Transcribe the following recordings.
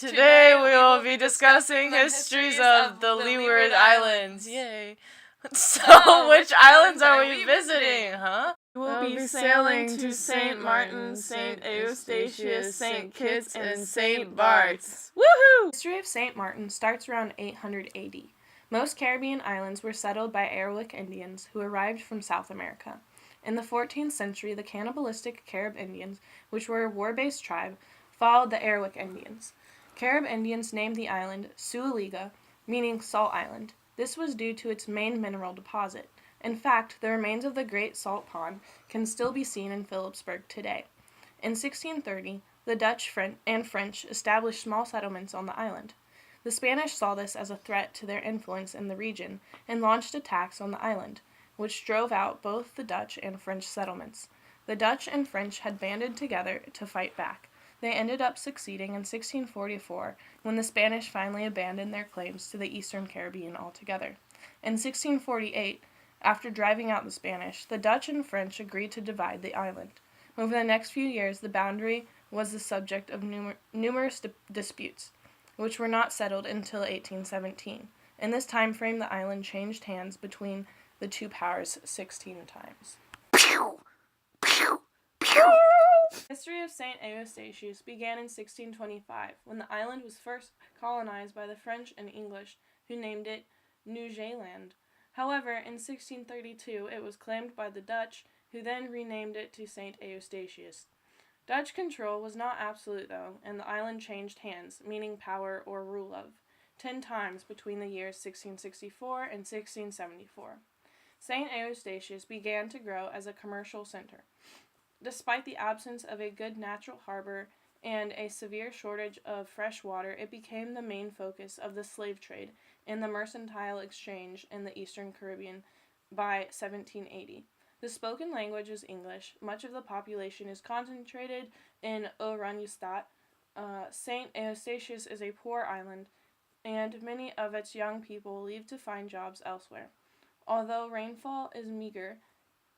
Today we will be discussing histories of the Leeward Islands. Yay. So, which islands are we visiting, huh? We'll be sailing to St. Martin, St. Eustatius, St. Kitts, and St. Bart's. Woohoo! The history of St. Martin starts around 800 AD. Most Caribbean islands were settled by Arawak Indians who arrived from South America. In the 14th century, the cannibalistic Carib Indians, which were a war-based tribe, followed the Arawak Indians. Carib Indians named the island Sualiga, meaning Salt Island. This was due to its main mineral deposit. In fact, the remains of the Great Salt Pond can still be seen in Philipsburg today. In 1630, the Dutch and French established small settlements on the island. The Spanish saw this as a threat to their influence in the region and launched attacks on the island, which drove out both the Dutch and French settlements. The Dutch and French had banded together to fight back. They ended up succeeding in 1644 when the Spanish finally abandoned their claims to the Eastern Caribbean altogether. In 1648, after driving out the Spanish, the Dutch and French agreed to divide the island. Over the next few years, the boundary was the subject of numerous disputes, which were not settled until 1817. In this time frame, the island changed hands between the two powers 16 times. The history of St. Eustatius began in 1625, when the island was first colonized by the French and English, who named it Nieuw-Zeeland. However, in 1632, it was claimed by the Dutch, who then renamed it to St. Eustatius. Dutch control was not absolute, though, and the island changed hands, meaning power or rule of, 10 times between the years 1664 and 1674. St. Eustatius began to grow as a commercial center. Despite the absence of a good natural harbor and a severe shortage of fresh water, it became the main focus of the slave trade and the mercantile exchange in the Eastern Caribbean by 1780. The spoken language is English. Much of the population is concentrated in Oranjestad. St. Eustatius is a poor island, and many of its young people leave to find jobs elsewhere. Although rainfall is meager,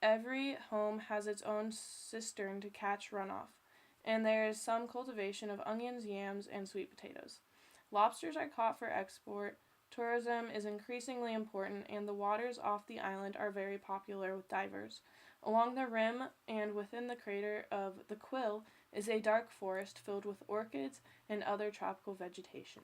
every home has its own cistern to catch runoff, and there is some cultivation of onions, yams, and sweet potatoes. Lobsters are caught for export. Tourism is increasingly important, and the waters off the island are very popular with divers. Along the rim and within the crater of the Quill is a dark forest filled with orchids and other tropical vegetation.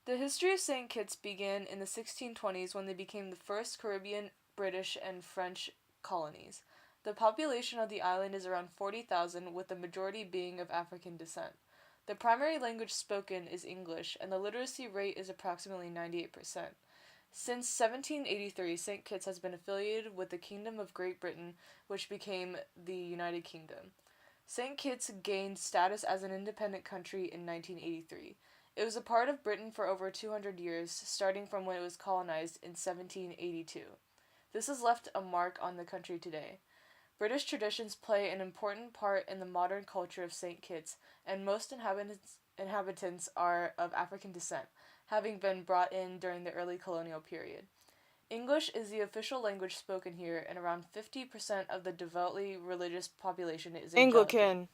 The history of St. Kitts began in the 1620s when they became the first Caribbean, British, and French colonies. The population of the island is around 40,000, with the majority being of African descent. The primary language spoken is English, and the literacy rate is approximately 98%. Since 1783, St. Kitts has been affiliated with the Kingdom of Great Britain, which became the United Kingdom. St. Kitts gained status as an independent country in 1983. It was a part of Britain for over 200 years, starting from when it was colonized in 1782. This has left a mark on the country today. British traditions play an important part in the modern culture of St. Kitts, and most inhabitants are of African descent, having been brought in during the early colonial period. English is the official language spoken here, and around 50% of the devoutly religious population is Anglican.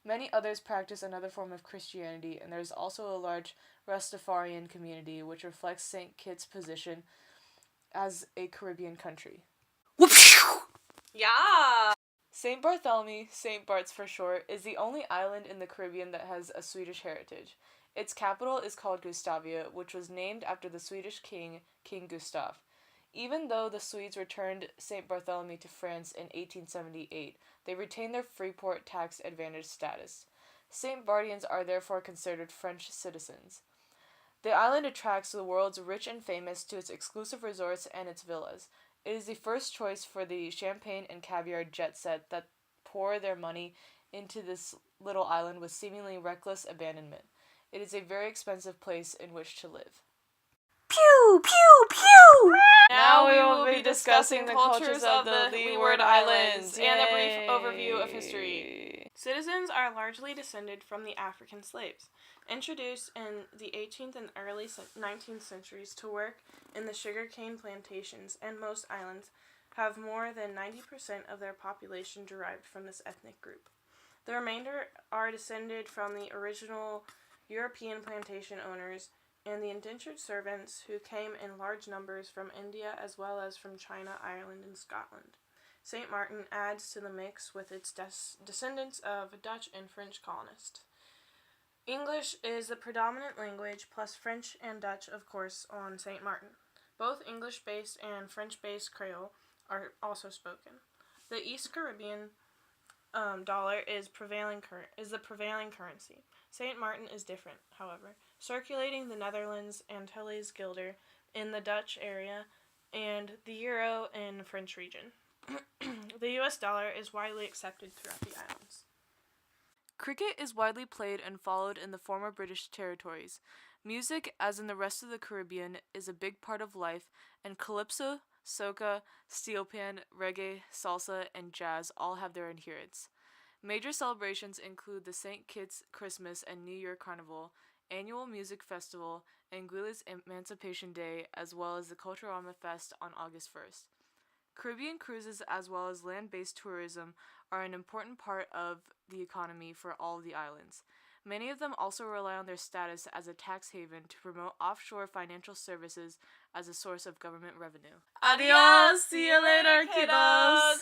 Many others practice another form of Christianity, and there is also a large Rastafarian community, which reflects St. Kitts' position as a Caribbean country. Yeah! St. Bartholomew, St. Bart's for short, is the only island in the Caribbean that has a Swedish heritage. Its capital is called Gustavia, which was named after the Swedish king, King Gustav. Even though the Swedes returned St. Bartholomew to France in 1878, they retained their Freeport tax advantage status. St. Bartians are therefore considered French citizens. The island attracts the world's rich and famous to its exclusive resorts and its villas. It is the first choice for the champagne and caviar jet set that pour their money into this little island with seemingly reckless abandonment. It is a very expensive place in which to live. Pew, pew, pew! Now we will be discussing the cultures of the Leeward Islands and a brief overview of history. Citizens are largely descended from the African slaves, introduced in the 18th and early 19th centuries to work in the sugarcane plantations, and most islands have more than 90% of their population derived from this ethnic group. The remainder are descended from the original European plantation owners and the indentured servants who came in large numbers from India as well as from China, Ireland, and Scotland. St. Martin adds to the mix with its descendants of Dutch and French colonists. English is the predominant language, plus French and Dutch, of course, on St. Martin. Both English-based and French-based Creole are also spoken. The East Caribbean dollar is the prevailing currency. St. Martin is different, however, circulating the Netherlands Antilles guilder in the Dutch area and the euro in the French region. The US dollar is widely accepted throughout the islands. Cricket is widely played and followed in the former British territories. Music, as in the rest of the Caribbean, is a big part of life, and calypso, soca, steel pan, reggae, salsa, and jazz all have their adherents. Major celebrations include the St. Kitts Christmas and New Year Carnival, annual music festival, Anguilla's Emancipation Day, as well as the Culturama Fest on August 1st. Caribbean cruises as well as land-based tourism are an important part of the economy for all of the islands. Many of them also rely on their status as a tax haven to promote offshore financial services as a source of government revenue. Adios! See you later, kiddos!